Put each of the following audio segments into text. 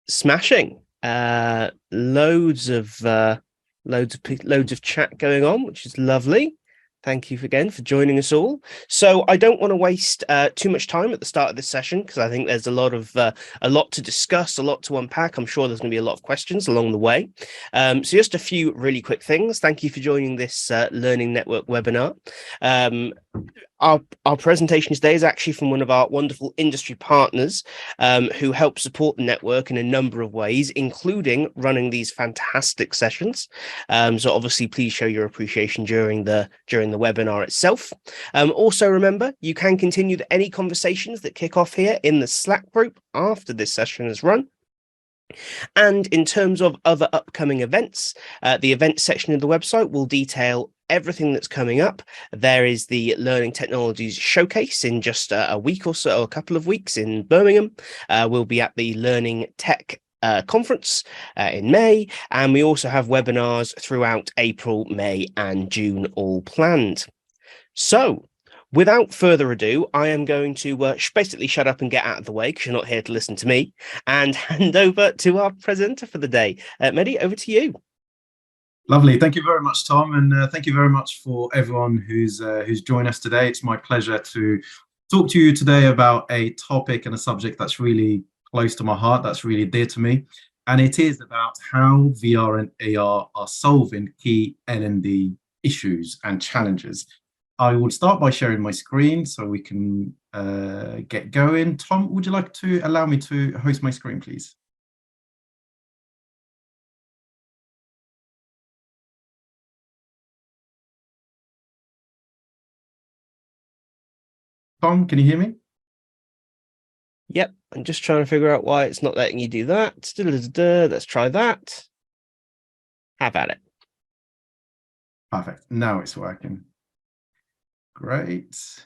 Smashing. Loads of chat going on, which is lovely. Thank you again for joining us all. So I don't want to waste too much time at the start of this session because I think there's a lot to discuss, a lot to unpack. I'm sure there's going to be a lot of questions along the way. So just a few really quick things. Thank you for joining this Learning Network webinar. Our presentation today is actually from one of our wonderful industry partners who help support the network in a number of ways, including running these fantastic sessions. So obviously, please show your appreciation during the webinar itself. Also, remember, you can continue any conversations that kick off here in the Slack group after this session is run. And in terms of other upcoming events, the events section of the website will detail everything that's coming up. There is the Learning Technologies Showcase in just a week or so, a couple of weeks in Birmingham. We'll be at the Learning Tech conference in May, and we also have webinars throughout April, May, and June all planned. So, without further ado, I am going to basically shut up and get out of the way because you're not here to listen to me, and hand over to our presenter for the day. Mehdi, over to you. Lovely. Thank you very much, Tom, and thank you very much for everyone who's joined us today. It's my pleasure to talk to you today about a topic and a subject that's really close to my heart, that's really dear to me, and it is about how VR and AR are solving key L&D issues and challenges. I will start by sharing my screen so we can get going. Tom, would you like to allow me to host my screen, please? Tom, can you hear me? Yep, I'm just trying to figure out why it's not letting you do that. Let's try that. Have at it. Perfect. Now it's working. Great.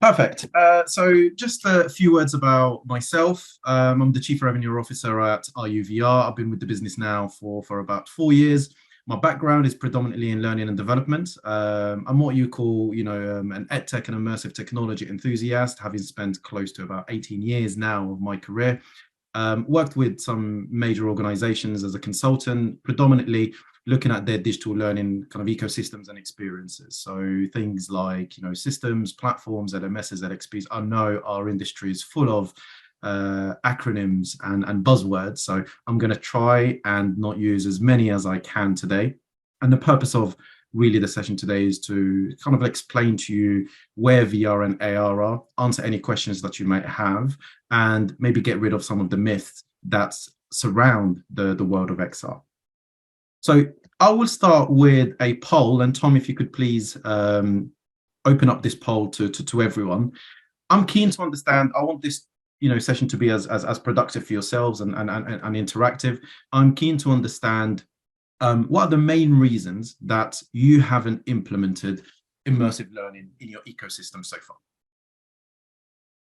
Perfect. So just a few words about myself. I'm the Chief Revenue Officer at ARuVR. I've been with the business now for about 4 years. My background is predominantly in learning and development. I'm what you call, an edtech and immersive technology enthusiast, having spent close to about 18 years now of my career. Worked with some major organizations as a consultant, predominantly looking at their digital learning kind of ecosystems and experiences. So things like, systems, platforms, LMSs, LXPs. I know our industry is full of acronyms and buzzwords. So I'm going to try and not use as many as I can today. And the purpose of really the session today is to kind of explain to you where VR and AR are, answer any questions that you might have, and maybe get rid of some of the myths that surround the world of XR. So I will start with a poll, and Tom, if you could please open up this poll to everyone. I'm keen to understand. I want this session to be as productive for yourselves and interactive. I'm keen to understand what are the main reasons that you haven't implemented immersive learning in your ecosystem so far.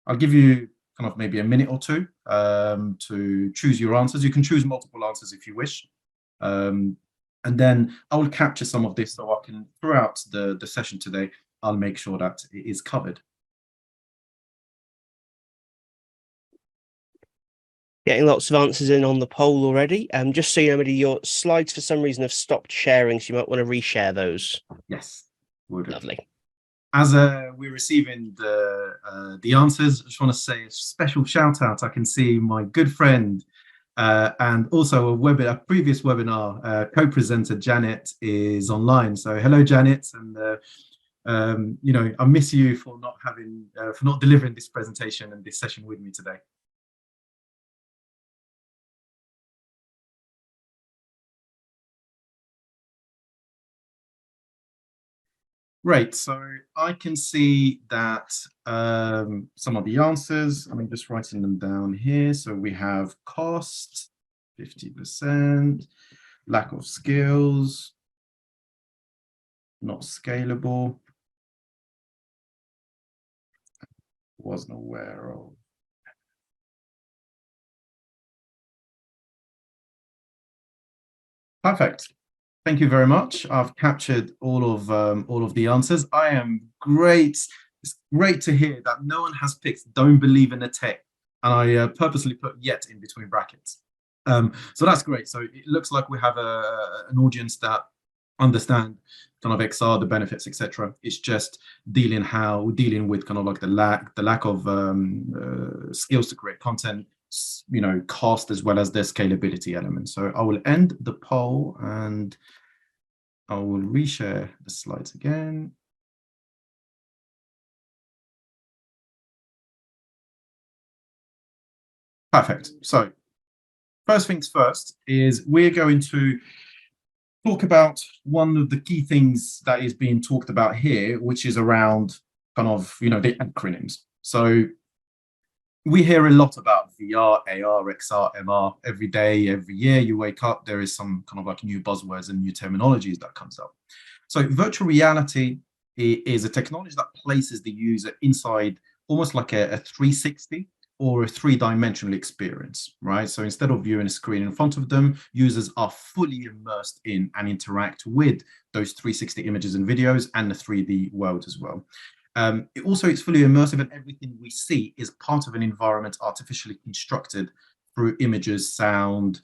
I'll give you kind of maybe a minute or two to choose your answers. You can choose multiple answers if you wish. And then I will capture some of this so I can, throughout the session today, I'll make sure that it is covered. Getting lots of answers in on the poll already. Just so you know, your slides for some reason have stopped sharing, so you might want to reshare those. Yes, would. Lovely. As we're receiving the answers, I just want to say a special shout out. I can see my good friend and also a previous webinar co-presenter Janet is online. So hello, Janet, and I miss you for not delivering this presentation and this session with me today. Great, so I can see that some of the answers, I'm just writing them down here. So we have cost, 50%, lack of skills, not scalable, wasn't aware of. Perfect. Thank you very much. I've captured all of the answers. I am great. it's great to hear that no one has picked "Don't believe in the tech," and I purposely put "yet" in between brackets. So that's great. So it looks like we have an audience that understand kind of XR, the benefits, etc. It's just dealing with kind of like the lack of skills to create content, cost as well as the scalability element. So I will end the poll and I will reshare the slides again. Perfect. So first things first is we're going to talk about one of the key things that is being talked about here, which is around kind of, the acronyms. So we hear a lot about VR, AR, XR, MR every day, every year you wake up, there is some kind of like new buzzwords and new terminologies that comes up. So virtual reality is a technology that places the user inside almost like a 360 or a three-dimensional experience, right? So instead of viewing a screen in front of them, users are fully immersed in and interact with those 360 images and videos and the 3D world as well. It's fully immersive, and everything we see is part of an environment artificially constructed through images, sound,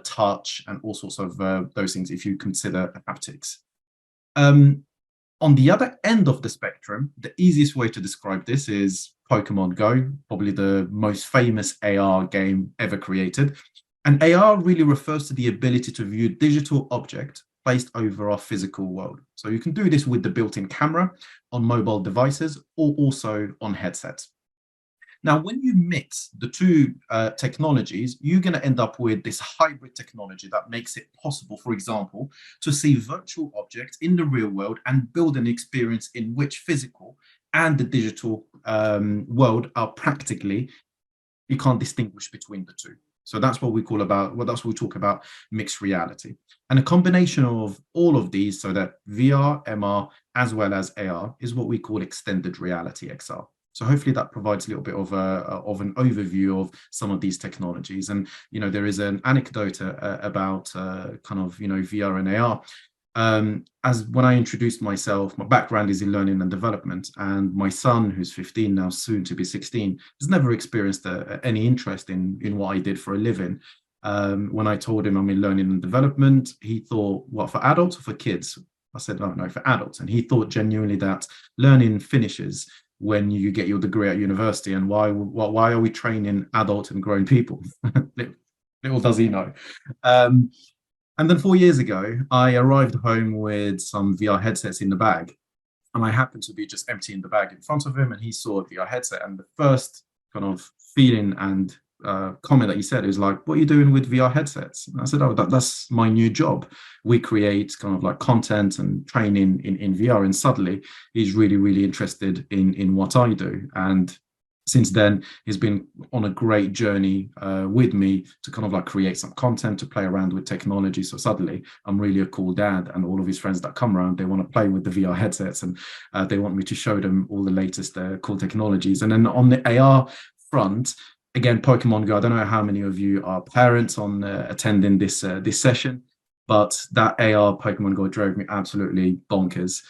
touch, and all sorts of those things if you consider haptics. On the other end of the spectrum, the easiest way to describe this is Pokemon Go, probably the most famous AR game ever created. And AR really refers to the ability to view digital object placed over our physical world. So you can do this with the built-in camera on mobile devices or also on headsets. Now, when you mix the two technologies, you're going to end up with this hybrid technology that makes it possible, for example, to see virtual objects in the real world and build an experience in which physical and the digital world are practically, you can't distinguish between the two. So that's what we talk about mixed reality. And a combination of all of these, so that VR, MR, as well as AR, is what we call extended reality, XR. So hopefully that provides a little bit of an overview of some of these technologies. And there is an anecdote about VR and AR. As when I introduced myself, my background is in learning and development, and my son, who's 15 now, soon to be 16, has never experienced any interest in what I did for a living. When I told him I'm in learning and development, he thought, what, for adults or for kids? I said, oh, no, for adults. And he thought genuinely that learning finishes when you get your degree at university, and why are we training adult and grown people? little does he know. And then 4 years ago, I arrived home with some VR headsets in the bag, and I happened to be just emptying the bag in front of him, and he saw a VR headset, and the first kind of feeling and comment that he said is like, "What are you doing with VR headsets?" And I said, "Oh, that's my new job. We create kind of like content and training in VR." And suddenly, he's really, really interested in what I do. And since then, he's been on a great journey with me to kind of like create some content, to play around with technology. So suddenly, I'm really a cool dad, and all of his friends that come around, they want to play with the VR headsets, and they want me to show them all the latest cool technologies. And then on the AR front, again, Pokemon Go. I don't know how many of you are parents on attending this session, but that AR Pokemon Go drove me absolutely bonkers.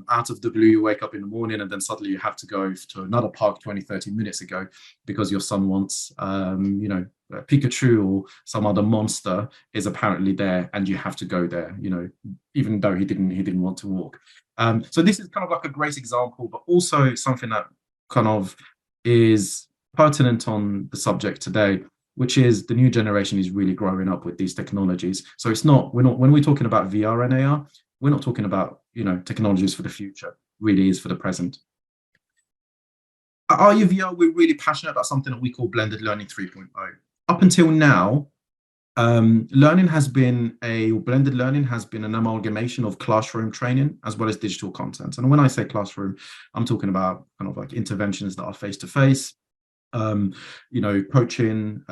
Out of the blue, you wake up in the morning and then suddenly you have to go to another park 20, 30 minutes ago because your son wants, Pikachu or some other monster is apparently there, and you have to go there, even though he didn't want to walk. So this is kind of like a great example, but also something that kind of is pertinent on the subject today, which is the new generation is really growing up with these technologies. So when we're talking about VR and AR, we're not talking about technologies for the future. Really is for the present. At ARuVR, we're really passionate about something that we call blended learning 3.0. Up until now, blended learning has been an amalgamation of classroom training as well as digital content. And when I say classroom, I'm talking about kind of like interventions that are face-to-face, coaching,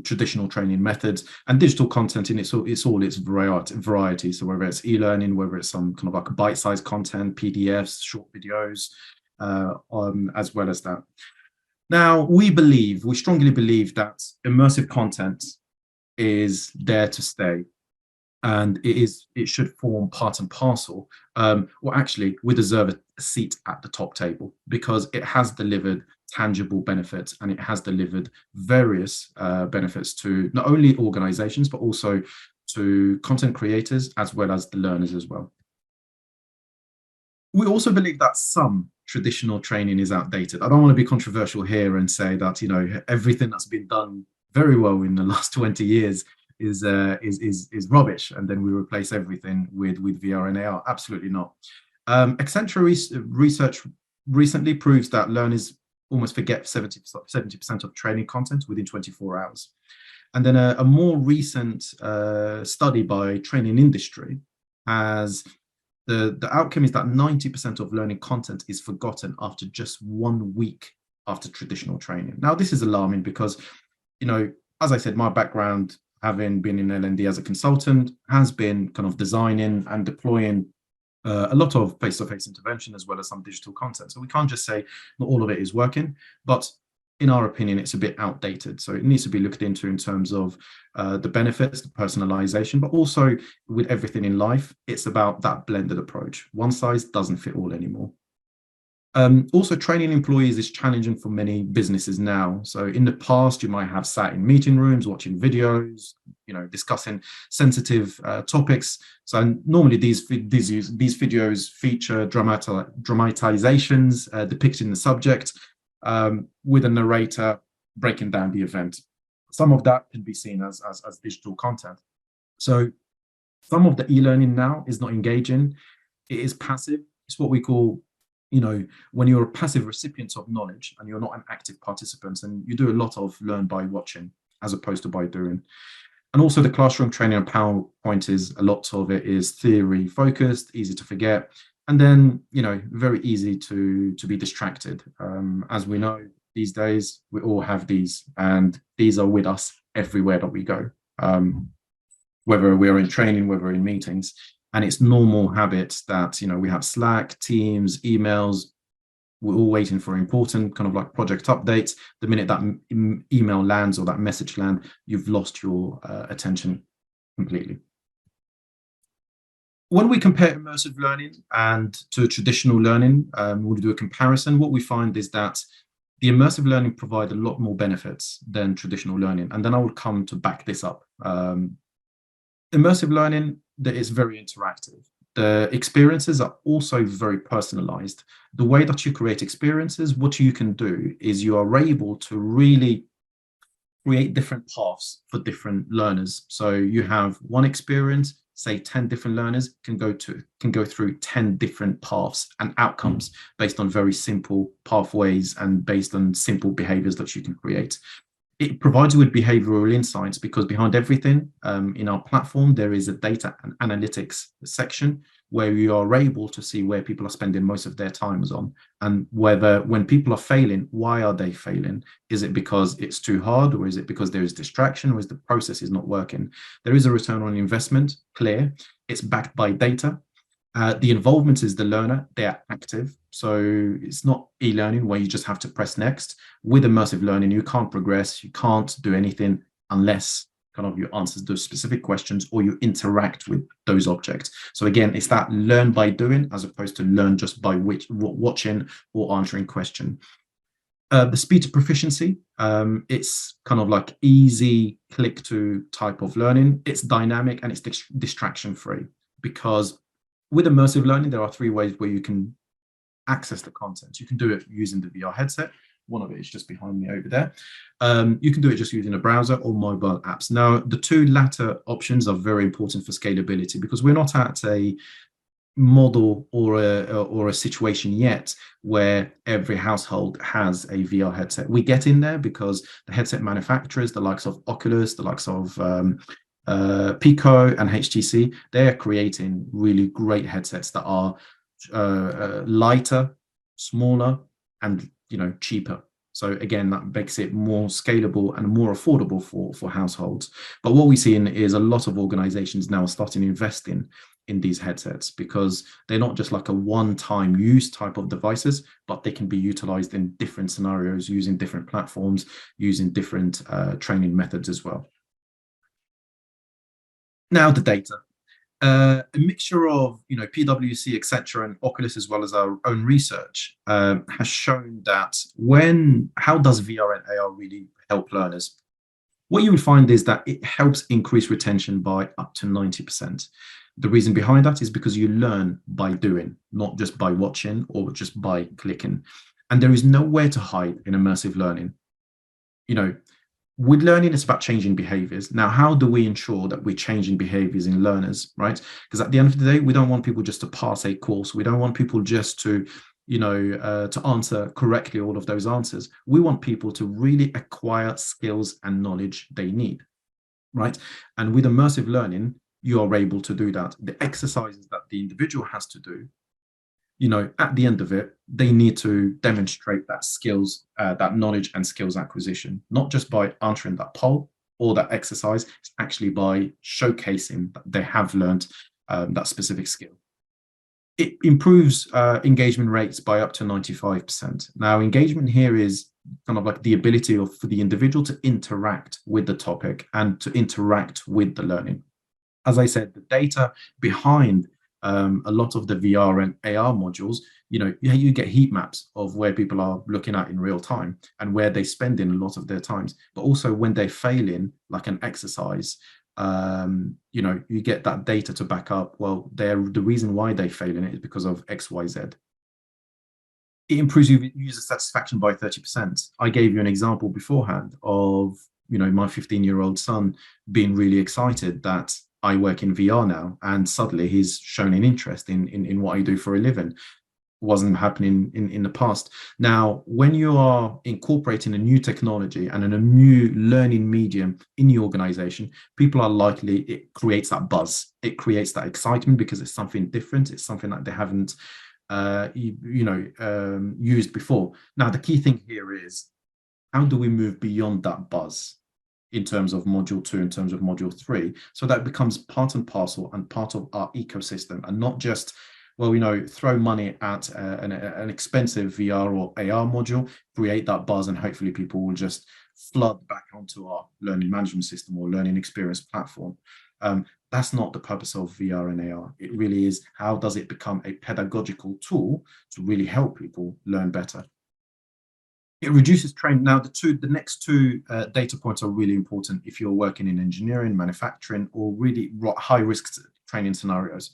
traditional training methods, and digital content in all its variety. So whether it's e-learning, whether it's some kind of like bite-sized content, PDFs, short videos, as well as that. Now, we strongly believe that immersive content is there to stay. and it should form part and parcel. Well, actually, we deserve a seat at the top table because it has delivered tangible benefits, and it has delivered various benefits to not only organizations but also to content creators as well as the learners as well. We also believe that some traditional training is outdated. I don't want to be controversial here and say that, you know, everything that's been done very well in the last 20 years is rubbish, and then we replace everything with VR and AR. Absolutely not. Accenture research recently proves that learners almost forget 70% of training content within 24 hours. And then a more recent study by Training Industry has the outcome is that 90% of learning content is forgotten after just 1 week after traditional training. Now, this is alarming because, you know, as I said, my background, having been in L&D as a consultant, has been kind of designing and deploying a lot of face-to-face intervention as well as some digital content. So we can't just say not all of it is working, but in our opinion, it's a bit outdated. So it needs to be looked into in terms of the benefits, the personalization, but also with everything in life, it's about that blended approach. One size doesn't fit all anymore. Also, training employees is challenging for many businesses now. So in the past, you might have sat in meeting rooms, watching videos, you know, discussing sensitive topics. So normally these videos feature dramatizations depicting the subject with a narrator breaking down the event. Some of that can be seen as digital content. So some of the e-learning now is not engaging. It is passive. It's what we call, you know, when you're a passive recipient of knowledge and you're not an active participant, and you do a lot of learn by watching as opposed to by doing. And also the classroom training and PowerPoint is a lot of it is theory focused, easy to forget, and then, you know, very easy to be distracted. As we know these days, we all have these, and these are with us everywhere that we go, whether we're in training, whether we're in meetings. And it's normal habits that, you know, we have Slack, Teams, emails. We're all waiting for important kind of like project updates. The minute that email lands or that message lands, you've lost your attention completely. When we compare immersive learning and to traditional learning, we'll do a comparison. What we find is that the immersive learning provide a lot more benefits than traditional learning. And then I will come to back this up. Immersive learning, that is very interactive. The experiences are also very personalized. The way that you create experiences, what you can do is you are able to really create different paths for different learners. So you have one experience, say 10 different learners can go through 10 different paths and outcomes based on very simple pathways and based on simple behaviors that you can create. It provides you with behavioral insights because behind everything in our platform, there is a data and analytics section where you are able to see where people are spending most of their times on, and whether when people are failing, why are they failing? Is it because it's too hard, or is it because there is distraction, or is the process is not working? There is a return on investment, clear. It's backed by data. The involvement is the learner, they're active. So it's not e-learning where you just have to press next. With immersive learning, you can't progress, you can't do anything unless kind of you answer those specific questions or you interact with those objects. So again, it's that learn by doing as opposed to learn just by watching or answering question. The speed to proficiency, it's kind of like easy click to type of learning. It's dynamic and it's distraction free, because with immersive learning, there are 3 ways where you can access the content. You can do it using the VR headset. One of it is just behind me over there. You can do it just using a browser or mobile apps. Now, the 2 latter options are very important for scalability because we're not at a model or a situation yet where every household has a VR headset. We get in there because the headset manufacturers, the likes of Oculus, the likes of Pico and HTC, they're creating really great headsets that are lighter, smaller, and cheaper. So again, that makes it more scalable and more affordable for households. But what we're seeing is a lot of organizations now starting investing in these headsets because they're not just like a one-time use type of devices, but they can be utilized in different scenarios, using different platforms, using different training methods as well. Now, the data. A mixture of PwC, etc., and Oculus, as well as our own research, has shown that how does VR and AR really help learners? What you will find is that it helps increase retention by up to 90%. The reason behind that is because you learn by doing, not just by watching or just by clicking. And there is nowhere to hide in immersive learning. With learning, it's about changing behaviors. Now, how do we ensure that we're changing behaviors in learners, right? Because at the end of the day, we don't want people just to pass a course. We don't want people just to, to answer correctly all of those answers. We want people to really acquire skills and knowledge they need, right? And with immersive learning, you are able to do that. The exercises that the individual has to do, at the end of it, they need to demonstrate that skills, that knowledge and skills acquisition, not just by answering that poll or that exercise, it's actually by showcasing that they have learned that specific skill. It improves engagement rates by up to 95%. Now, engagement here is kind of like the ability for the individual to interact with the topic and to interact with the learning. As I said, the data behind a lot of the VR and AR modules, you get heat maps of where people are looking at in real time and where they spend in a lot of their times, but also when they fail in like an exercise, you get that data to back up, well, the reason why they fail in it is because of X, Y, Z. It improves user satisfaction by 30%. I gave you an example beforehand of, my 15-year-old son being really excited that I work in VR now, and suddenly he's shown an interest in what I do for a living. Wasn't happening in the past. Now, when you are incorporating a new technology and a new learning medium in the organization, people are likely, it creates that buzz. It creates that excitement because it's something different. It's something that they haven't, used before. Now, the key thing here is, how do we move beyond that buzz in terms of module 2, in terms of module 3, so that becomes part and parcel and part of our ecosystem, and not just, throw money at an expensive VR or AR module, create that buzz, and hopefully people will just flood back onto our learning management system or learning experience platform. That's not the purpose of VR and AR. It really is, how does it become a pedagogical tool to really help people learn better? It reduces training. Now, the next two data points are really important if you're working in engineering, manufacturing, or really high-risk training scenarios.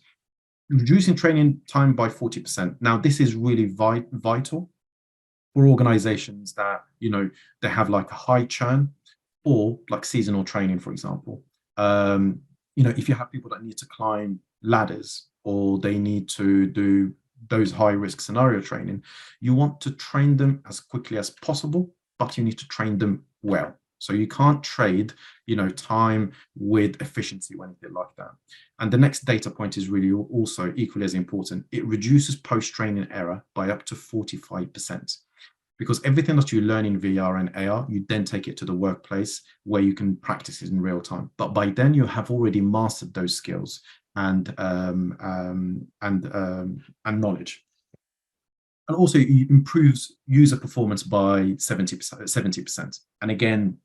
Reducing training time by 40%. Now, this is really vital for organizations that, they have like a high churn or like seasonal training, for example. If you have people that need to climb ladders or they need to do those high-risk scenario training, you want to train them as quickly as possible, but you need to train them well. So you can't trade, time with efficiency when you get like that. And the next data point is really also equally as important. It reduces post-training error by up to 45%. Because everything that you learn in VR and AR, you then take it to the workplace where you can practice it in real time. But by then you have already mastered those skills and knowledge. And also it improves user performance by 70%. And again,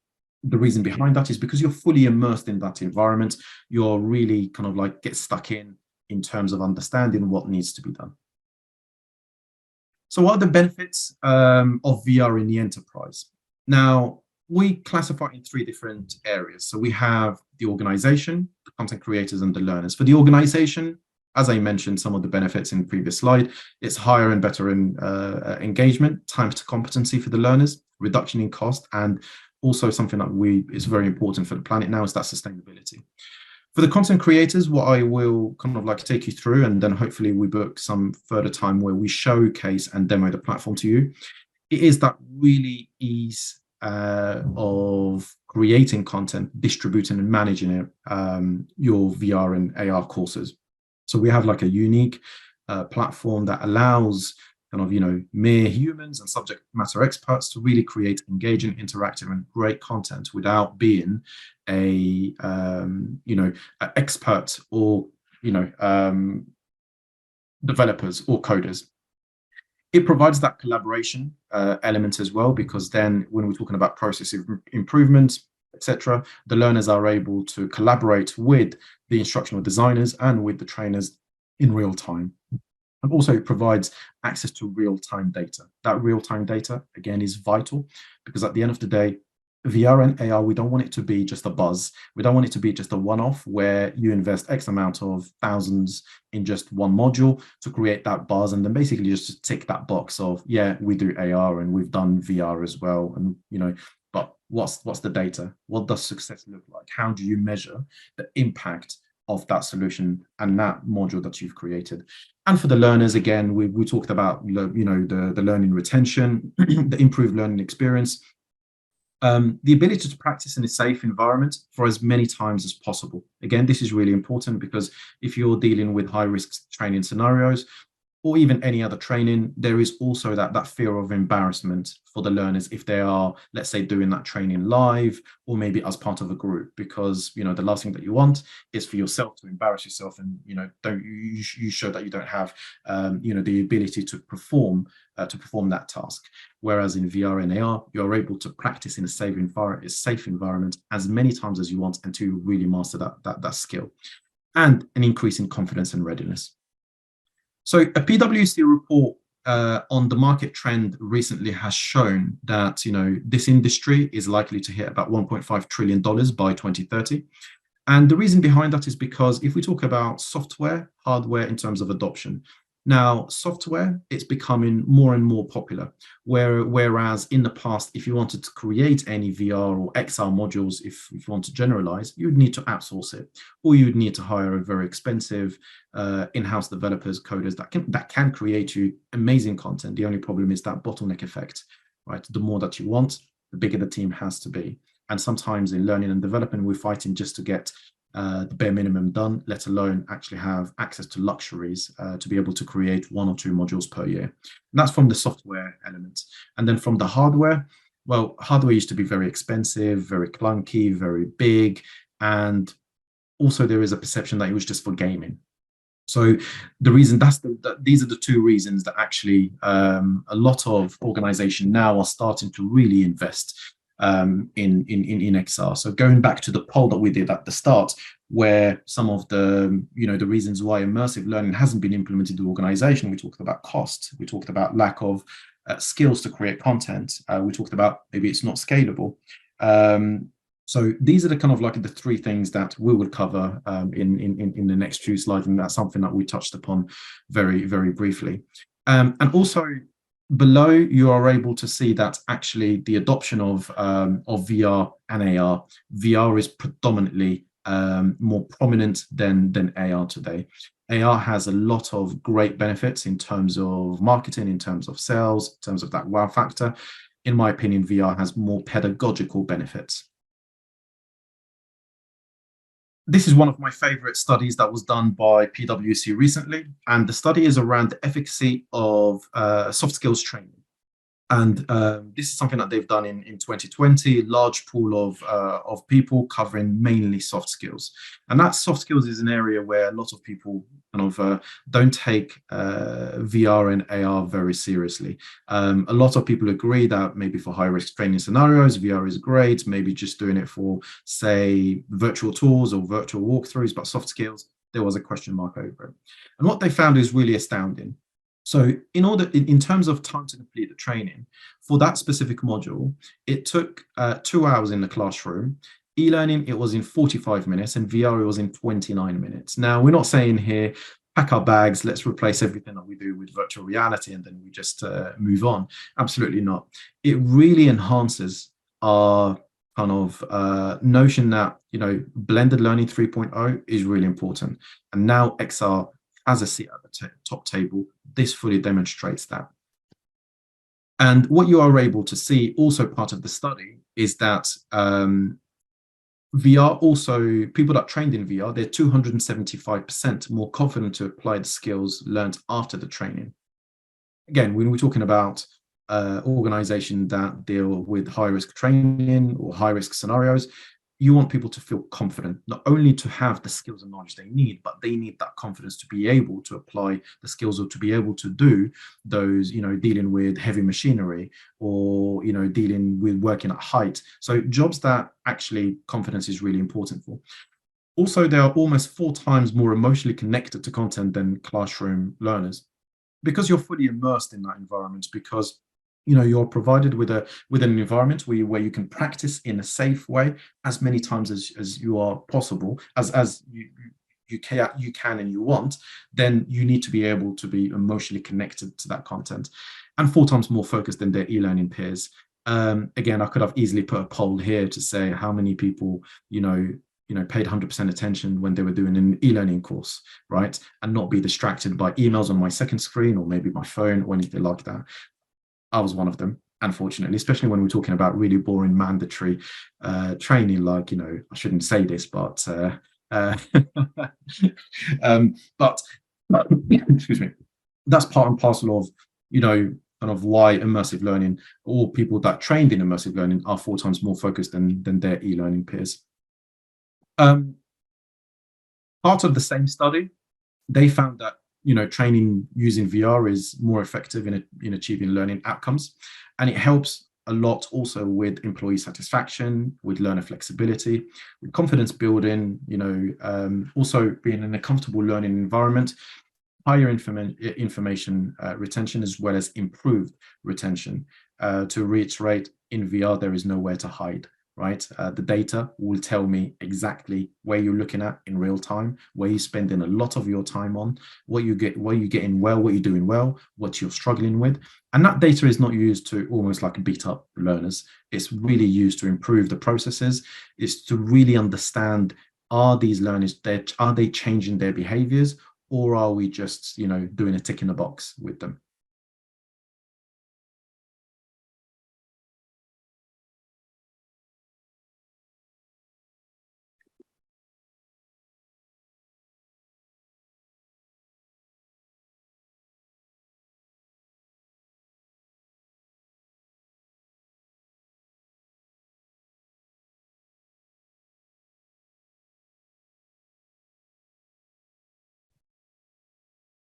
the reason behind that is because you're fully immersed in that environment. You're really kind of like get stuck in terms of understanding what needs to be done. So what are the benefits of VR in the enterprise? Now, we classify in 3 different areas. So we have the organization, the content creators, and the learners. For the organization, as I mentioned, some of the benefits in the previous slide, it's higher and better in engagement, time to competency for the learners, reduction in cost, and also something that is very important for the planet now is that sustainability. For the content creators, what I will kind of like take you through, and then hopefully we book some further time where we showcase and demo the platform to you, it is that really ease of creating content, distributing and managing it, your VR and AR courses. So we have like a unique platform that allows kind of, mere humans and subject matter experts to really create engaging, interactive and great content without being a expert or, developers or coders. It provides that collaboration element as well, because then when we're talking about process improvement, etc., the learners are able to collaborate with the instructional designers and with the trainers in real time. And also it provides access to real-time data. That real-time data, again, is vital because at the end of the day, VR and AR, we don't want it to be just a buzz. We don't want it to be just a one-off where you invest X amount of thousands in just one module to create that buzz and then basically just to tick that box of, yeah, we do AR and we've done VR as well. And, but what's the data? What does success look like? How do you measure the impact of that solution and that module that you've created? And for the learners, again, we talked about the learning retention, the improved learning experience, the ability to practice in a safe environment for as many times as possible. Again, this is really important because if you're dealing with high risk training scenarios, or even any other training, there is also that fear of embarrassment for the learners if they are, let's say, doing that training live or maybe as part of a group, because the last thing that you want is for yourself to embarrass yourself and don't you show that you don't have the ability to perform that task. Whereas in VR and AR, you're able to practice in a safe environment as many times as you want until you really master that skill, and an increase in confidence and readiness. So a PwC report on the market trend recently has shown that this industry is likely to hit about $1.5 trillion by 2030. And the reason behind that is because if we talk about software, hardware in terms of adoption, now software, it's becoming more and more popular. Whereas in the past, if you wanted to create any VR or XR modules, if you want to generalize, you would need to outsource it, or you would need to hire a very expensive in-house developers, coders that can create you amazing content. The only problem is that bottleneck effect, right? The more that you want, the bigger the team has to be. And sometimes in learning and development, we're fighting just to get the bare minimum done, let alone actually have access to luxuries to be able to create 1 or 2 modules per year. And that's from the software element. And then from the hardware, well, hardware used to be very expensive, very clunky, very big. And also there is a perception that it was just for gaming. So the reason these are the 2 reasons that actually a lot of organizations now are starting to really invest in XR. So going back to the poll that we did at the start, where some of the the reasons why immersive learning hasn't been implemented in the organization, we talked about cost, we talked about lack of skills to create content, we talked about maybe it's not scalable. So these are the kind of like the 3 things that we will cover in the next few slides, and that's something that we touched upon very, very briefly. And also, below, you are able to see that actually the adoption of VR and AR, VR is predominantly more prominent than AR today. AR has a lot of great benefits in terms of marketing, in terms of sales, in terms of that wow factor. In my opinion, VR has more pedagogical benefits. This is one of my favorite studies that was done by PwC recently, and the study is around the efficacy of soft skills training. And this is something that they've done in 2020, large pool of people covering mainly soft skills. And that soft skills is an area where a lot of people kind of don't take VR and AR very seriously. A lot of people agree that maybe for high risk training scenarios, VR is great, maybe just doing it for, say, virtual tours or virtual walkthroughs, but soft skills, there was a question mark over it. And what they found is really astounding. So in terms of time to complete the training, for that specific module, it took 2 hours in the classroom. E-learning, it was in 45 minutes, and VR, it was in 29 minutes. Now, we're not saying here, pack our bags, let's replace everything that we do with virtual reality, and then we just move on. Absolutely not. It really enhances our kind of notion that, blended learning 3.0 is really important. And now XR has a seat at the top table. This fully demonstrates that. And what you are able to see, also part of the study, is that VR also, people that trained in VR, they're 275% more confident to apply the skills learned after the training. Again, when we're talking about organizations that deal with high-risk training or high-risk scenarios, you want people to feel confident, not only to have the skills and knowledge they need, but they need that confidence to be able to apply the skills or to be able to do those, dealing with heavy machinery or, dealing with working at height. So jobs that actually confidence is really important for. Also, they are almost 4 times more emotionally connected to content than classroom learners because you're fully immersed in that environment, because you're provided with an environment where you can practice in a safe way as many times as you are possible, as you can and you want. Then you need to be able to be emotionally connected to that content, and 4 times more focused than their e-learning peers. Again, I could have easily put a poll here to say how many people paid 100% attention when they were doing an e-learning course, right? And not be distracted by emails on my second screen or maybe my phone or anything like that. I was one of them, unfortunately, especially when we're talking about really boring mandatory training, like, I shouldn't say this, but but excuse me, that's part and parcel of, kind of why immersive learning, or people that trained in immersive learning, are 4 times more focused than their e-learning peers. Part of the same study, they found that training using VR is more effective in achieving learning outcomes, and it helps a lot also with employee satisfaction, with learner flexibility, with confidence building, also being in a comfortable learning environment, higher information retention, as well as improved retention. To reiterate, in VR, there is nowhere to hide, right? The data will tell me exactly where you're looking at in real time, where you're spending a lot of your time on, what you're getting well, what you're doing well, what you're struggling with. And that data is not used to almost like beat up learners. It's really used to improve the processes. It's to really understand, are these learners, are they changing their behaviors, or are we just, doing a tick in the box with them?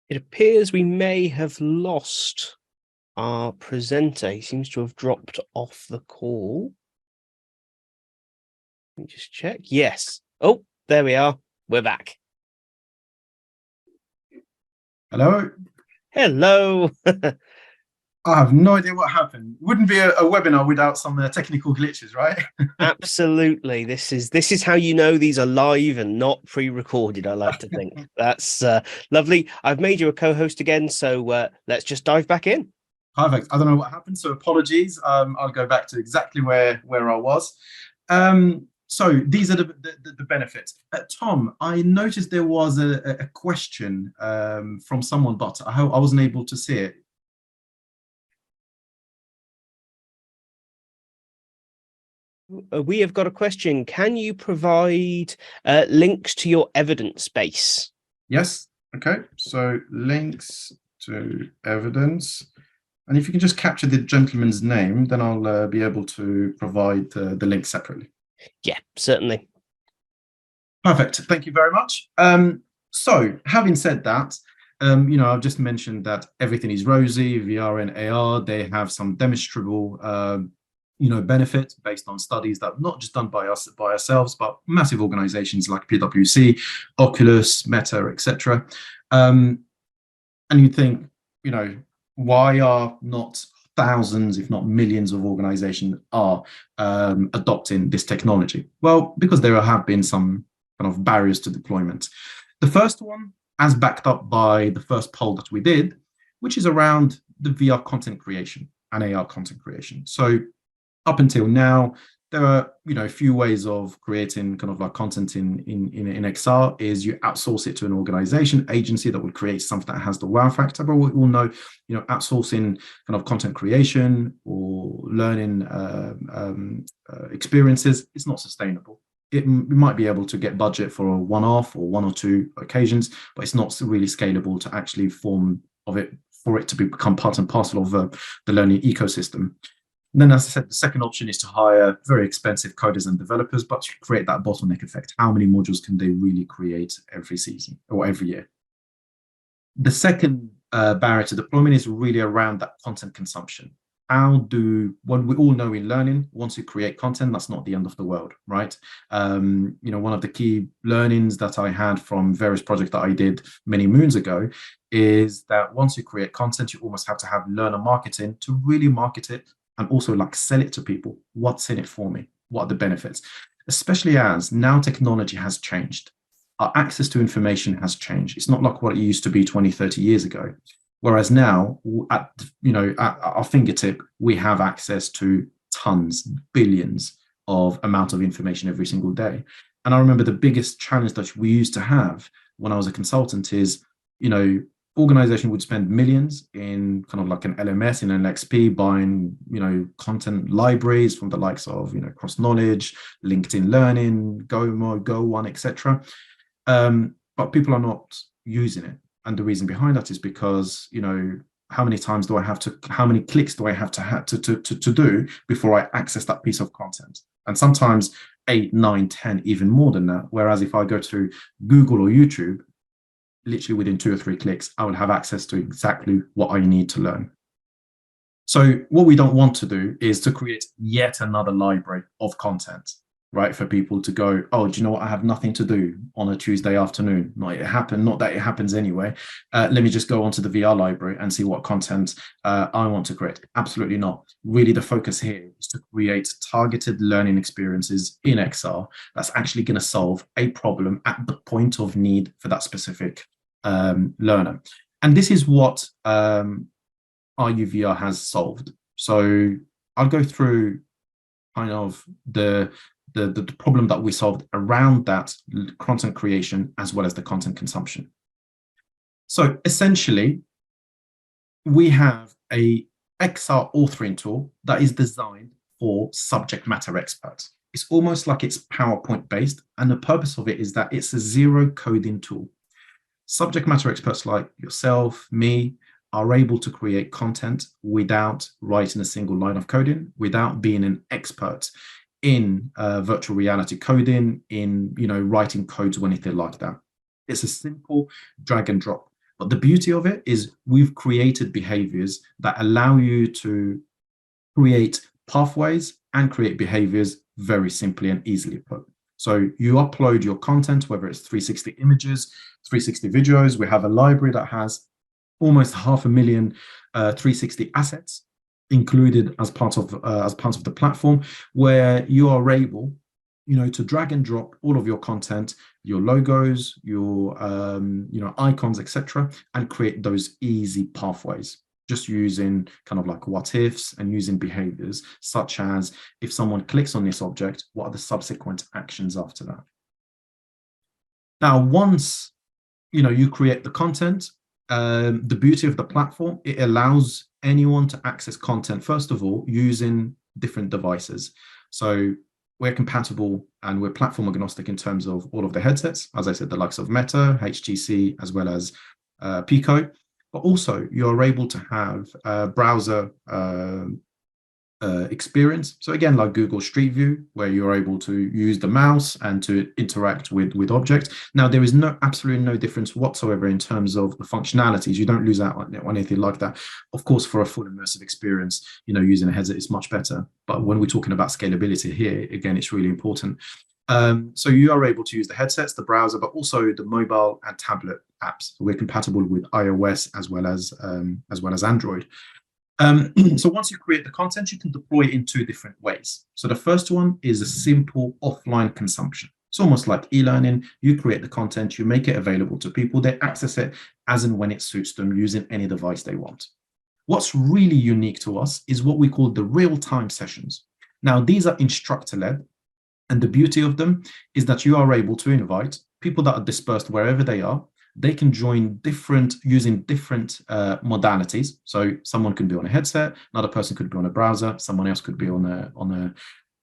It appears we may have lost our presenter. He seems to have dropped off the call. Let me just check. Yes. Oh, there we are. We're back. Hello? Hello. I have no idea what happened. Wouldn't be a webinar without some technical glitches, right? Absolutely. This is how you know these are live and not pre-recorded, I like to think. That's lovely. I've made you a co-host again, so let's just dive back in. Perfect. I don't know what happened, so apologies. I'll go back to exactly where I was. So these are the benefits. Tom, I noticed there was a question from someone, but I wasn't able to see it. We have got a question. Can you provide links to your evidence base? Yes. Okay. So links to evidence. And if you can just capture the gentleman's name, then I'll be able to provide the link separately. Yeah, certainly. Perfect. Thank you very much. So having said that, I've just mentioned that everything is rosy, VR and AR, they have some demonstrable benefit based on studies that are not just done by ourselves, but massive organizations like PwC, Oculus, Meta, etc. And you think, why are not thousands, if not millions of organizations are adopting this technology? Well, because there have been some kind of barriers to deployment. The first one, as backed up by the first poll that we did, which is around the VR content creation and AR content creation. So up until now, there are a few ways of creating kind of like content in XR. Is you outsource it to an organization, agency that would create something that has the wow factor. But we all know, outsourcing kind of content creation or learning experiences is not sustainable. It might be able to get budget for a one-off or 1 or 2 occasions, but it's not really scalable to actually form of it for it to become part and parcel of the learning ecosystem. Then, as I said, the second option is to hire very expensive coders and developers, but to create that bottleneck effect. How many modules can they really create every season or every year? The second barrier to deployment is really around that content consumption. When we all know in learning, once you create content, that's not the end of the world, right? One of the key learnings that I had from various projects that I did many moons ago is that once you create content, you almost have to have learner marketing to really market it and also like sell it to people. What's in it for me? What are the benefits? Especially as now technology has changed. Our access to information has changed. It's not like what it used to be 20, 30 years ago. Whereas now, at our fingertip, we have access to tons, billions of amount of information every single day. And I remember the biggest challenge that we used to have when I was a consultant is, organization would spend millions in kind of like an LMS, in an XP, buying, content libraries from the likes of, Cross Knowledge, LinkedIn Learning, Go One, etc. But people are not using it. And the reason behind that is because, how many clicks do I have to do before I access that piece of content? And sometimes 8, 9, 10, even more than that. Whereas if I go to Google or YouTube, literally within 2 or 3 clicks, I will have access to exactly what I need to learn. So what we don't want to do is to create yet another library of content, right? For people to go, oh, do you know what? I have nothing to do on a Tuesday afternoon. Not that it happens anyway. Let me just go onto the VR library and see what content I want to create. Absolutely not. Really, the focus here is to create targeted learning experiences in XR that's actually going to solve a problem at the point of need for that specific learner. And this is what ARuVR has solved. So I'll go through kind of the problem that we solved around that content creation as well as the content consumption. So essentially, we have a XR authoring tool that is designed for subject matter experts. It's almost like it's PowerPoint based, and the purpose of it is that it's a zero coding tool. Subject matter experts like yourself, me, are able to create content without writing a single line of coding, without being an expert in virtual reality coding, in writing codes or anything like that. It's a simple drag and drop. But the beauty of it is we've created behaviors that allow you to create pathways and create behaviors very simply and easily put. So you upload your content, whether it's 360 images, 360 videos. We have a library that has almost 500,000 360 assets included as part of the platform, where you are able, to drag and drop all of your content, your logos, your icons, etc., and create those easy pathways. Just using kind of like what ifs and using behaviors such as, if someone clicks on this object, what are the subsequent actions after that? Now, once you create the content, the beauty of the platform, it allows anyone to access content, first of all, using different devices. So we're compatible and we're platform agnostic in terms of all of the headsets, as I said, the likes of Meta, HTC, as well as Pico. But also you are able to have browser experience. So again, like Google Street View, where you're able to use the mouse and to interact with objects. Now, there is absolutely no difference whatsoever in terms of the functionalities. You don't lose out on anything like that. Of course, for a full immersive experience, using a headset is much better. But when we're talking about scalability here, again, it's really important. So you are able to use the headsets, the browser, but also the mobile and tablet apps. So we're compatible with iOS as well as Android. So once you create the content, you can deploy it in 2 different ways. So the first one is a simple offline consumption. It's almost like e-learning. You create the content, you make it available to people, they access it as and when it suits them using any device they want. What's really unique to us is what we call the real-time sessions. Now, these are instructor-led, and the beauty of them is that you are able to invite people that are dispersed wherever they are. They can join using different modalities. So someone can be on a headset, another person could be on a browser, someone else could be on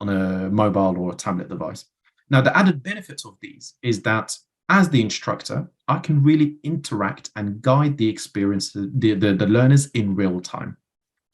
a mobile or a tablet device. Now, the added benefit of these is that as the instructor, I can really interact and guide the experience, the learners in real time.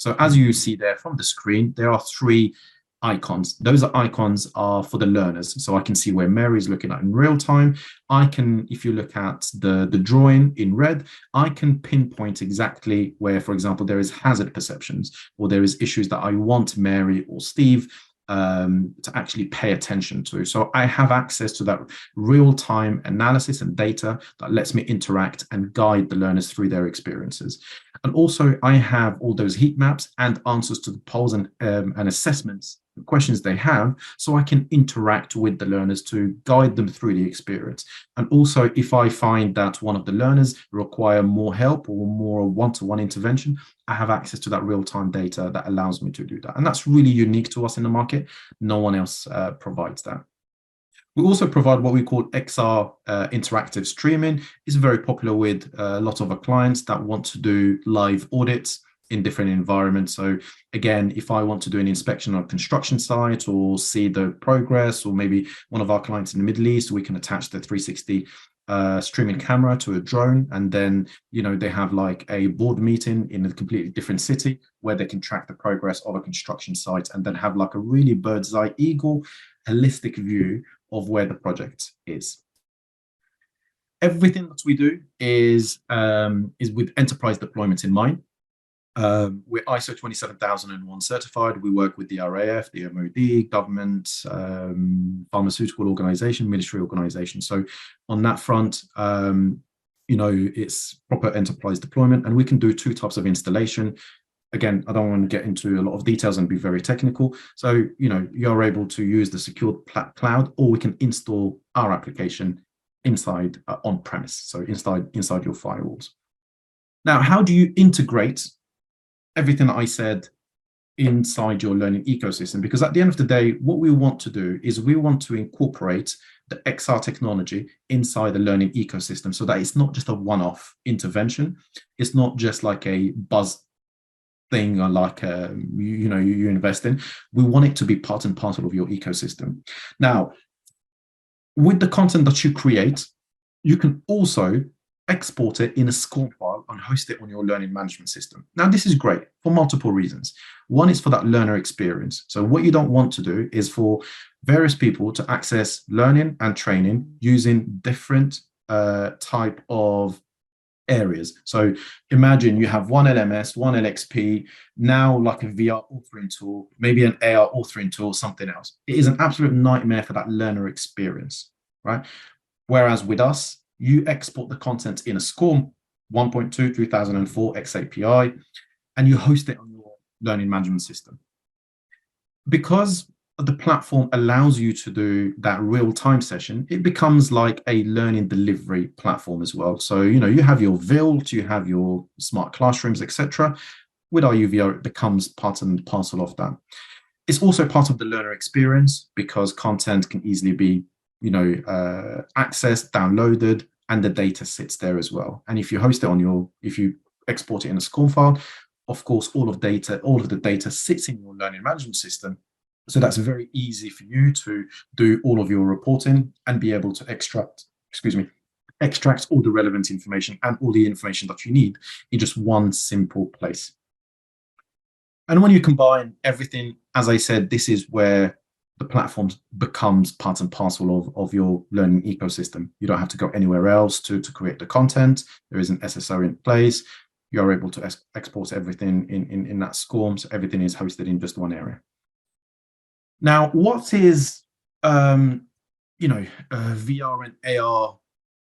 So as you see there from the screen, there are three icons. Those icons are for the learners. So I can see where Mary is looking at in real time. I can, if you look at the drawing in red, I can pinpoint exactly where, for example, there is hazard perceptions or there is issues that I want Mary or Steve to actually pay attention to. So I have access to that real-time analysis and data that lets me interact and guide the learners through their experiences. And also I have all those heat maps and answers to the polls and assessments, the questions they have, so I can interact with the learners to guide them through the experience. And also if I find that one of the learners require more help or more one-to-one intervention, I have access to that real-time data that allows me to do that. And that's really unique to us in the market. No one else provides that. We also provide what we call XR interactive streaming. It's very popular with a lot of our clients that want to do live audits in different environments. So again, if I want to do an inspection on a construction site or see the progress, or maybe one of our clients in the Middle East, we can attach the 360 streaming camera to a drone, and then they have like a board meeting in a completely different city where they can track the progress of a construction site and then have like a really bird's eye eagle holistic view of where the project is. Everything that we do is with enterprise deployment in mind. We're ISO 27001 certified. We work with the RAF, the MOD, government, pharmaceutical organization, military organization. So on that front, it's proper enterprise deployment, and we can do two types of installation. Again, I don't want to get into a lot of details and be very technical. So, you're able to use the secured cloud, or we can install our application inside on premise, so inside your firewalls. Now, how do you integrate everything that I said inside your learning ecosystem? Because at the end of the day, what we want to do is we want to incorporate the XR technology inside the learning ecosystem so that it's not just a one-off intervention. It's not just like a buzz thing or like you invest in. We want it to be part and parcel of your ecosystem. Now, with the content that you create, you can also export it in a SCORM file and host it on your learning management system. Now, this is great for multiple reasons. One is for that learner experience. So what you don't want to do is for various people to access learning and training using different type of areas. So imagine you have one LMS, one LXP, now like a VR authoring tool, maybe an AR authoring tool, something else. It is an absolute nightmare for that learner experience, right? Whereas with us, you export the content in a SCORM 1.2 3004 XAPI, and you host it on your learning management system. Because the platform allows you to do that real-time session, it becomes like a learning delivery platform as well. So, you have your Vilt, you have your smart classrooms, etc. With ARuVR, it becomes part and parcel of that. It's also part of the learner experience because content can easily be, accessed, downloaded, and the data sits there as well. And if you host it if you export it in a SCORM file, of course, all of the data sits in your learning management system. So that's very easy for you to do all of your reporting and be able to extract all the relevant information and all the information that you need in just one simple place. And when you combine everything, as I said, this is where the platform becomes part and parcel of your learning ecosystem. You don't have to go anywhere else to create the content. There is an SSO in place. You're able to export everything in that SCORM, so everything is hosted in just one area. Now, what is VR and AR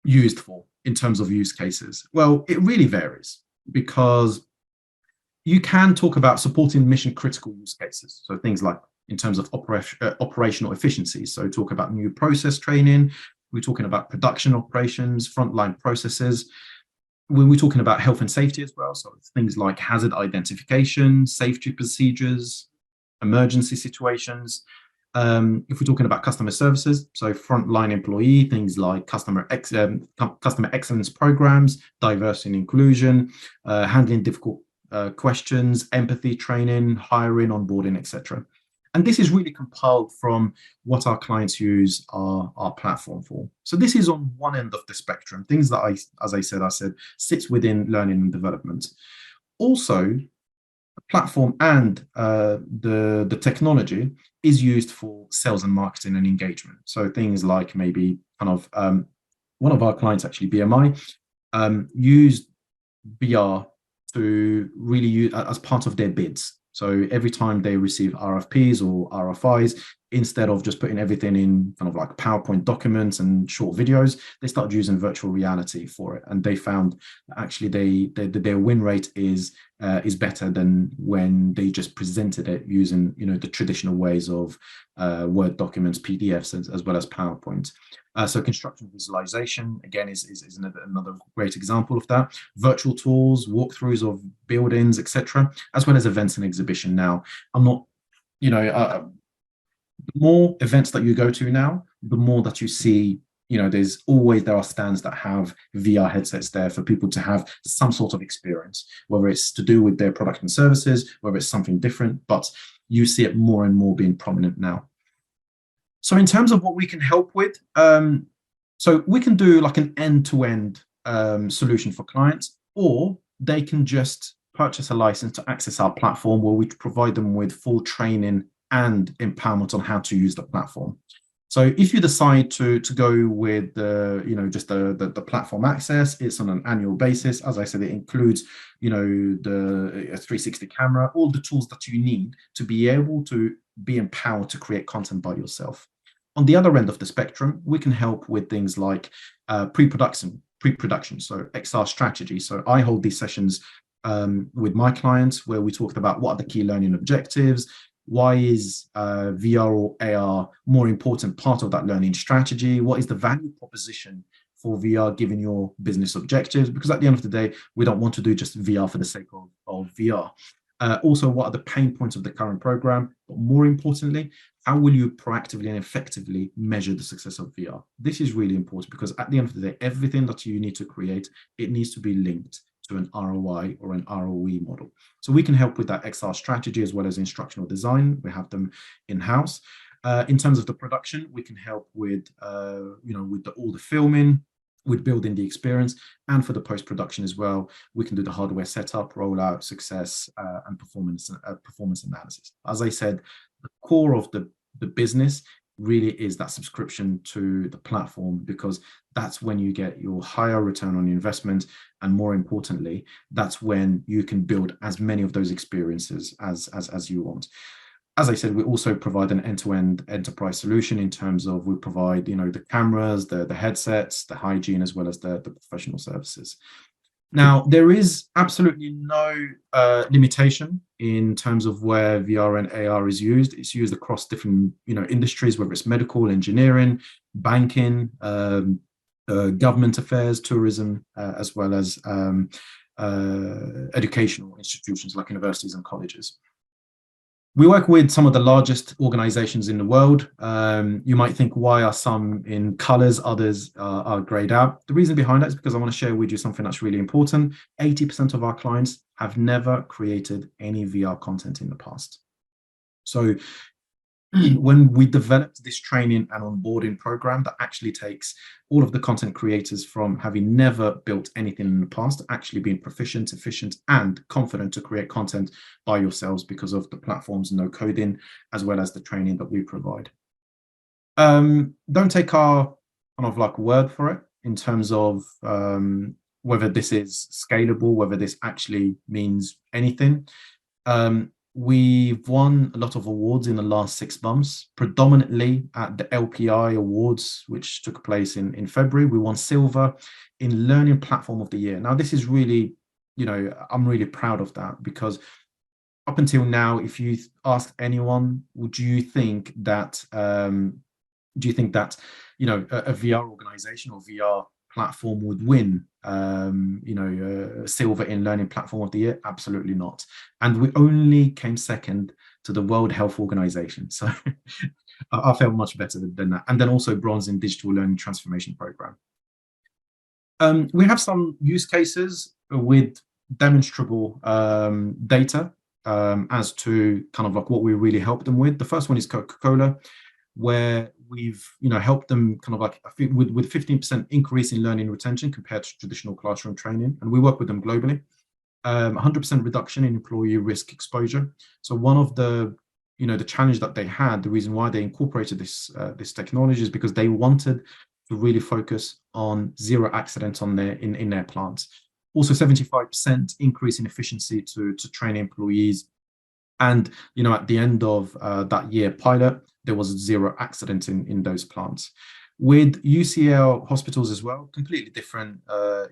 used for in terms of use cases? Well, it really varies because you can talk about supporting mission critical use cases. So things like in terms of operational efficiency. So talk about new process training. We're talking about production operations, frontline processes. We're talking about health and safety as well. So things like hazard identification, safety procedures, emergency situations. If we're talking about customer services, so frontline employee, things like customer excellence programs, diversity and inclusion, handling difficult questions, empathy training, hiring, onboarding, etc. And this is really compiled from what our clients use our platform for. So this is on one end of the spectrum, things that I said sits within learning and development. Also, platform and the technology is used for sales and marketing and engagement. So things like maybe kind of one of our clients, actually BMI, used VR to really use as part of their bids. So every time they receive RFPs or RFIs, instead of just putting everything in kind of like PowerPoint documents and short videos, they started using virtual reality for it, and they found that actually their win rate is better than when they just presented it using the traditional ways of Word documents, PDFs, as well as PowerPoint. So construction visualization, again, is another great example of that. Virtual tours, walkthroughs of buildings, etc., as well as events and exhibition. Now, I'm not, the more events that you go to now, the more that you see, there are stands that have VR headsets there for people to have some sort of experience, whether it's to do with their product and services, whether it's something different, but you see it more and more being prominent now. So in terms of what we can help with, so we can do like an end-to-end solution for clients, or they can just purchase a license to access our platform, where we provide them with full training and empowerment on how to use the platform. So if you decide to go with just the platform access, it's on an annual basis. As I said, it includes the 360 camera, all the tools that you need to be able to be empowered to create content by yourself. On the other end of the spectrum, we can help with things like pre-production, so XR strategy. So I hold these sessions with my clients where we talked about what are the key learning objectives, why is VR or AR more important part of that learning strategy, what is the value proposition for VR given your business objectives, because at the end of the day, we don't want to do just VR for the sake of VR. Also, what are the pain points of the current program? But more importantly, how will you proactively and effectively measure the success of VR? This is really important, because at the end of the day, everything that you need to create, it needs to be linked to an ROI or an ROE model. So we can help with that XR strategy as well as instructional design. We have them in-house. In terms of the production, we can help with all the filming, with building the experience, and for the post-production as well, we can do the hardware setup, rollout, success, and performance analysis. As I said, the core of the business really is that subscription to the platform, because that's when you get your higher return on investment, and more importantly, that's when you can build as many of those experiences as you want. As I said, we also provide an end-to-end enterprise solution in terms of we provide, the cameras, the headsets, the hygiene, as well as the professional services. Now, there is absolutely no limitation in terms of where VR and AR is used. It's used across different, industries, whether it's medical, engineering, banking, government affairs, tourism, as well as educational institutions like universities and colleges. We work with some of the largest organizations in the world. You might think, why are some in colors, others are grayed out? The reason behind that is because I want to share with you something that's really important. 80% of our clients have never created any VR content in the past. So when we developed this training and onboarding program that actually takes all of the content creators from having never built anything in the past, actually being proficient, efficient, and confident to create content by yourselves because of the platform's no coding, as well as the training that we provide. Don't take our kind of like word for it in terms of whether this is scalable, whether this actually means anything. We've won a lot of awards in the last 6 months, predominantly at the LPI Awards, which took place in February. We won silver in Learning Platform of the Year. Now, this is really, I'm really proud of that, because up until now, if you ask anyone, would you think that, a VR organization or VR platform would win silver in Learning Platform of the Year? Absolutely not. And we only came second to the World Health Organization, so I felt much better than that. And then also bronze in Digital Learning Transformation Program. We have some use cases with demonstrable data as to kind of like what we really help them with. The first one is Coca-Cola, where we've helped them kind of like with 15% increase in learning retention compared to traditional classroom training, and we work with them globally. 100% reduction in employee risk exposure. So one of the the challenge that they had, the reason why they incorporated this technology is because they wanted to really focus on zero accidents on in their plants. Also, 75% increase in efficiency to train employees. And at the end of that year pilot, there was zero accidents in those plants. With UCL hospitals as well, completely different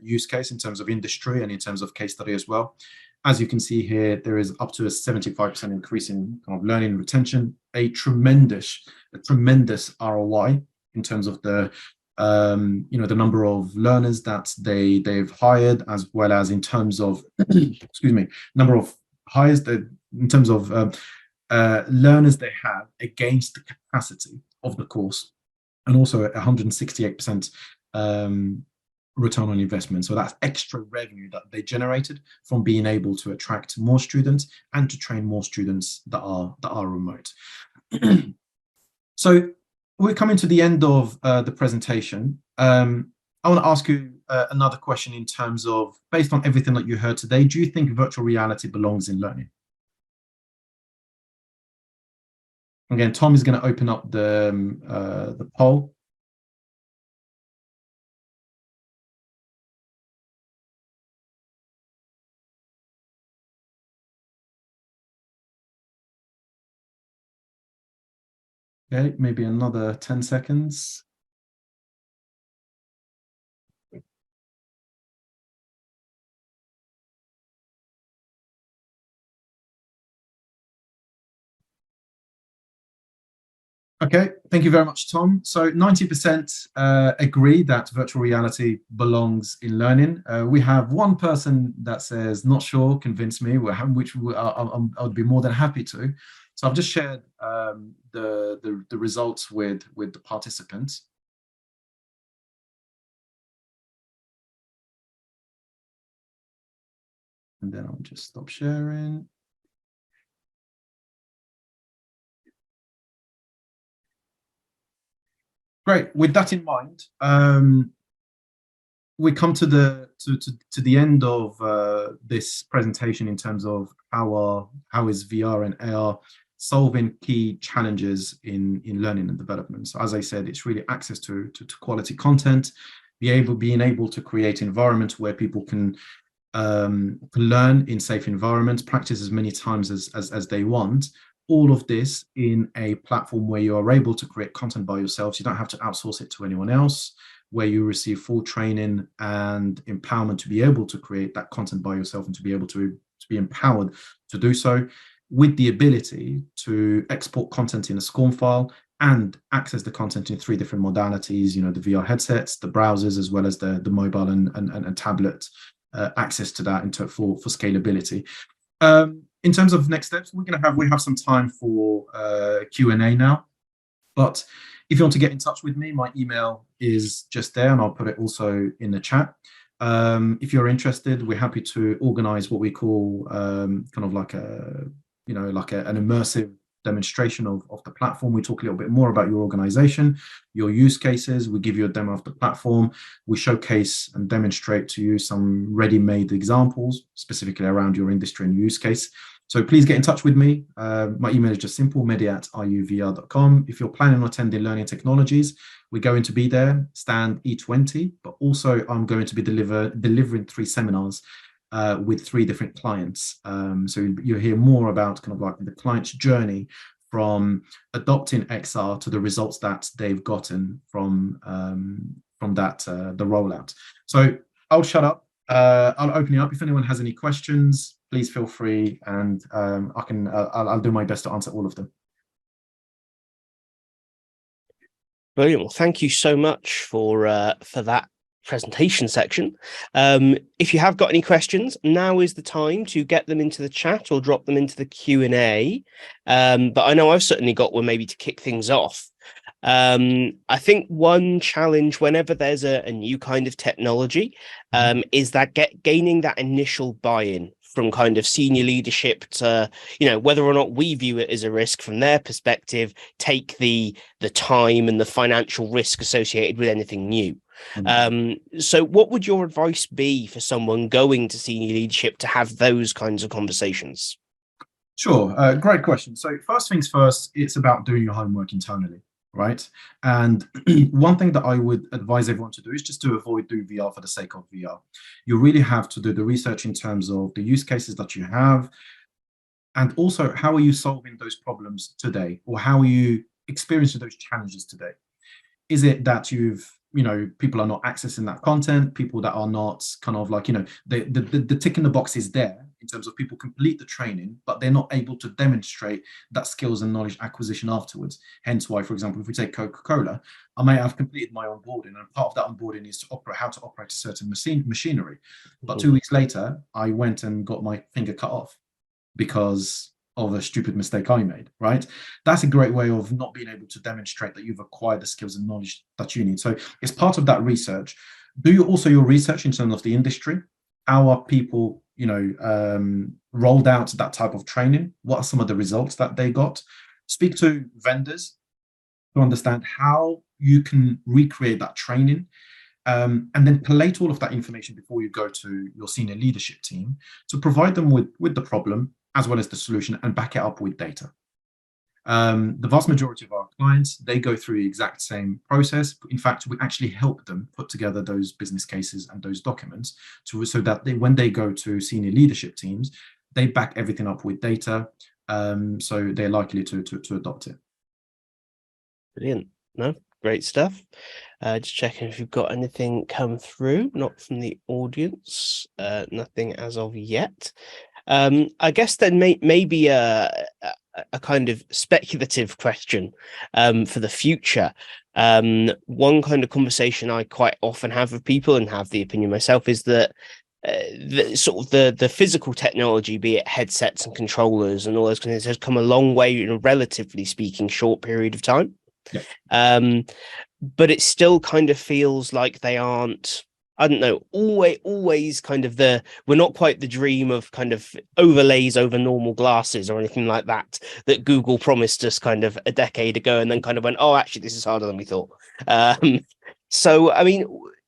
use case in terms of industry and in terms of case study as well. As you can see here, there is up to a 75% increase in kind of learning and retention, a tremendous ROI in terms of the the number of learners that they've hired, as well as in terms of excuse me, number of hires that in terms of learners they have against the capacity of the course, and also 168% return on investment. So that's extra revenue that they generated from being able to attract more students and to train more students that are remote. So we're coming to the end of the presentation. I want to ask you another question in terms of, based on everything that you heard today, do you think virtual reality belongs in learning? Again, Tom is going to open up the poll. Okay, maybe another 10 seconds. Okay, thank you very much, Tom. So 90% agree that virtual reality belongs in learning. We have one person that says, not sure, convince me, which I would be more than happy to. So I've just shared the results with the participants. And then I'll just stop sharing. Great. With that in mind, we come to the end of this presentation in terms of how is VR and AR solving key challenges in learning and development. So as I said, it's really access to quality content, being able to create environments where people can learn in safe environments, practice as many times as they want. All of this in a platform where you are able to create content by yourselves. You don't have to outsource it to anyone else, where you receive full training and empowerment to be able to create that content by yourself and to be able to be empowered to do so, with the ability to export content in a SCORM file and access the content in 3 different modalities, the VR headsets, the browsers, as well as the mobile and tablet access to that for scalability. In terms of next steps, we have some time for Q&A now. But if you want to get in touch with me, my email is just there, and I'll put it also in the chat. If you're interested, we're happy to organize what we call kind of like an immersive demonstration of the platform. We talk a little bit more about your organization, your use cases. We give you a demo of the platform. We showcase and demonstrate to you some ready-made examples specifically around your industry and use case. So please get in touch with me. My email is just simple, mehdi@aruvr.com. If you're planning on attending Learning Technologies, we're going to be there, stand E20, but also I'm going to be delivering 3 seminars with 3 different clients. So you'll hear more about kind of like the client's journey from adopting XR to the results that they've gotten from the rollout. So I'll shut up. I'll open it up. If anyone has any questions, please feel free, and I'll do my best to answer all of them. Brilliant. Well, thank you so much for that presentation section. If you have got any questions, now is the time to get them into the chat or drop them into the Q&A. But I know I've certainly got one maybe to kick things off. I think one challenge whenever there's a new kind of technology is that gaining that initial buy-in from kind of senior leadership to, whether or not we view it as a risk from their perspective, take the time and the financial risk associated with anything new. So what would your advice be for someone going to senior leadership to have those kinds of conversations? Sure. Great question. So first things first, it's about doing your homework internally, right? And one thing that I would advise everyone to do is just to avoid doing VR for the sake of VR. You really have to do the research in terms of the use cases that you have, and also how are you solving those problems today, or how are you experiencing those challenges today? Is it that people are not accessing that content, people that are not kind of like, the tick in the box is there in terms of people complete the training, but they're not able to demonstrate that skills and knowledge acquisition afterwards. Hence why, for example, if we take Coca-Cola, I may have completed my onboarding, and part of that onboarding is to operate how to operate a certain machinery. But 2 weeks later, I went and got my finger cut off because of a stupid mistake I made, right? That's a great way of not being able to demonstrate that you've acquired the skills and knowledge that you need. So it's part of that research. Do you also your research in terms of the industry? How are people, rolled out that type of training? What are some of the results that they got? Speak to vendors to understand how you can recreate that training. And then collate all of that information before you go to your senior leadership team to provide them with the problem as well as the solution, and back it up with data. The vast majority of our clients, they go through the exact same process. In fact, we actually help them put together those business cases and those documents so that when they go to senior leadership teams, they back everything up with data. So they're likely to adopt it. Brilliant. No, great stuff. Just checking if you've got anything come through, not from the audience. Nothing as of yet. I guess then maybe a kind of speculative question for the future. One kind of conversation I quite often have with people, and have the opinion myself, is that the physical technology, be it headsets and controllers and all those kind of things, has come a long way in a relatively speaking short period of time. Yeah. But it still kind of feels like they aren't, I don't know, always kind of we're not quite the dream of kind of overlays over normal glasses or anything like that Google promised us kind of a decade ago, and then kind of went, oh, actually, this is harder than we thought. So, I mean,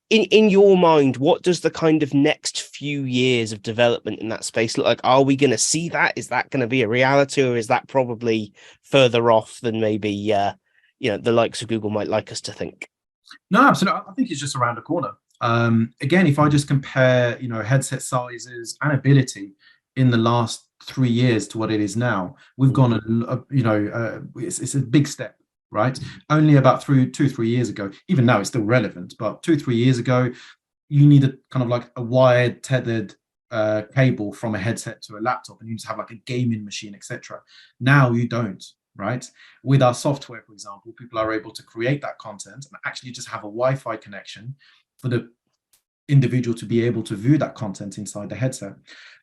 in your mind, what does the kind of next few years of development in that space look like? Are we going to see that? Is that going to be a reality, or is that probably further off than maybe the likes of Google might like us to think? No, absolutely. I think it's just around the corner. Again, if I just compare, headset sizes and ability in the last 3 years to what it is now, we've gone, it's a big step, right? Only about 3 years ago, even now it's still relevant, but 2-3 years ago, you needed kind of like a wired tethered cable from a headset to a laptop, and you just have like a gaming machine, etc. Now you don't. Right? With our software, for example, people are able to create that content and actually just have a Wi-Fi connection for the individual to be able to view that content inside the headset.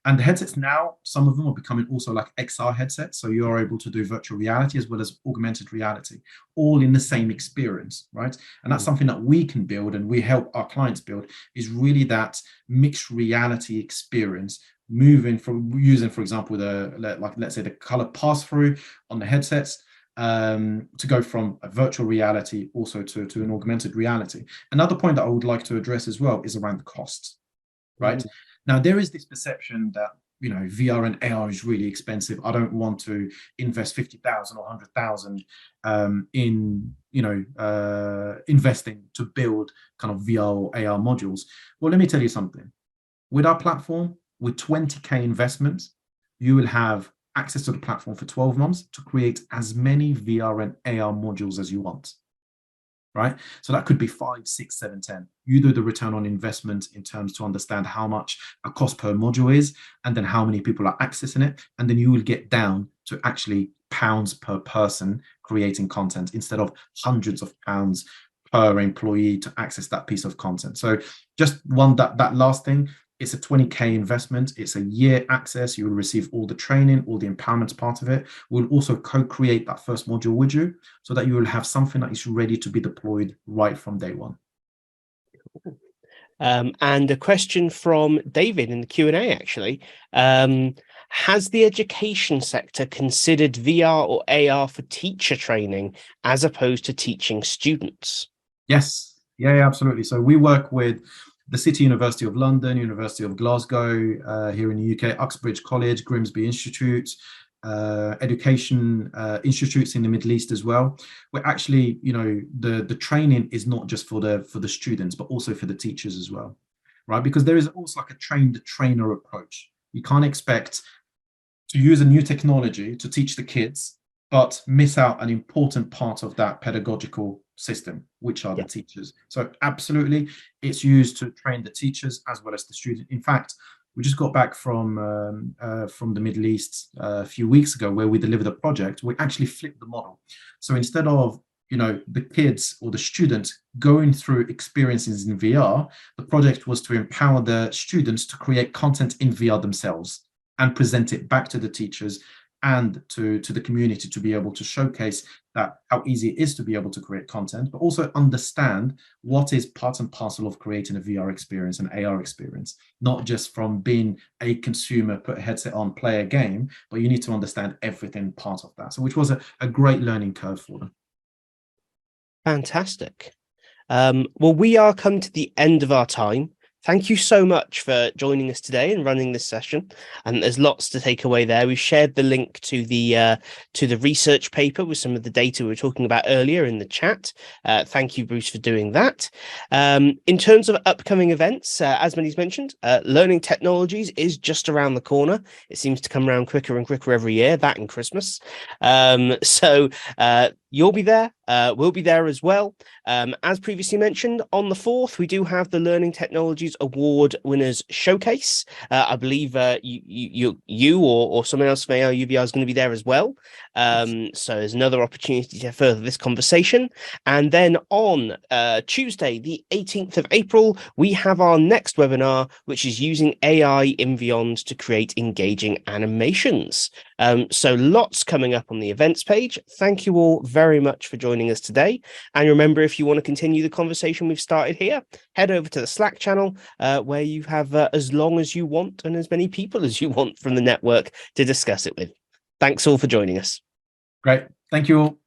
And the headsets now, some of them are becoming also like XR headsets. So you're able to do virtual reality as well as augmented reality, all in the same experience, right? And that's something that we can build, and we help our clients build, is really that mixed reality experience, moving from using, for example, let's say the color pass-through on the headsets, to go from a virtual reality also to an augmented reality. Another point that I would like to address as well is around the costs, right? Now, there is this perception that VR and AR is really expensive. I don't want to invest 50,000 or 100,000 in investing to build kind of VR or AR modules. Well, let me tell you something. With our platform, with 20K investments, you will have access to the platform for 12 months to create as many VR and AR modules as you want, right? So that could be 5, 6, 7, 10. You do the return on investment in terms to understand how much a cost per module is, and then how many people are accessing it. And then you will get down to actually pounds per person creating content instead of hundreds of pounds per employee to access that piece of content. So just that last thing, it's a 20K investment. It's a year access. You will receive all the training, all the empowerment part of it. We'll also co-create that first module with you so that you will have something that is ready to be deployed right from day one. And a question from David in the Q&A, actually. Has the education sector considered VR or AR for teacher training as opposed to teaching students? Yes. Yeah, absolutely. So we work with the City University of London, University of Glasgow, here in the UK, Uxbridge College, Grimsby Institute, education institutes in the Middle East as well. We're actually, the training is not just for the students, but also for the teachers as well, right? Because there is also like a train the trainer approach. You can't expect to use a new technology to teach the kids, but miss out an important part of that pedagogical system, which are the Yeah. teachers. So absolutely, it's used to train the teachers as well as the student. In fact, we just got back from the Middle East a few weeks ago, where we delivered a project. We actually flipped the model. So instead of the kids or the students going through experiences in VR, the project was to empower the students to create content in VR themselves and present it back to the teachers and to the community, to be able to showcase that how easy it is to be able to create content, but also understand what is part and parcel of creating a VR experience, an AR experience, not just from being a consumer, put a headset on, play a game, but you need to understand everything part of that. So which was a great learning curve for them. Fantastic. Well, we are come to the end of our time. Thank you so much for joining us today and running this session. And there's lots to take away there. We've shared the link to the research paper with some of the data we were talking about earlier in the chat. Thank you, Bruce, for doing that. In terms of upcoming events, as Manny's mentioned, Learning Technologies is just around the corner. It seems to come around quicker and quicker every year, that and Christmas. So you'll be there. We'll be there as well. As previously mentioned, on the 4th, we do have the Learning Technologies Award Winners Showcase. I believe you or someone else from ARuVR is going to be there as well. So there's another opportunity to further this conversation. And then on Tuesday, the 18th of April, we have our next webinar, which is using AI in Beyond to create engaging animations. So lots coming up on the events page. Thank you all very much for joining us today. And remember, if you want to continue the conversation we've started here, head over to the Slack channel where you have as long as you want and as many people as you want from the network to discuss it with. Thanks all for joining us. Great. Thank you all.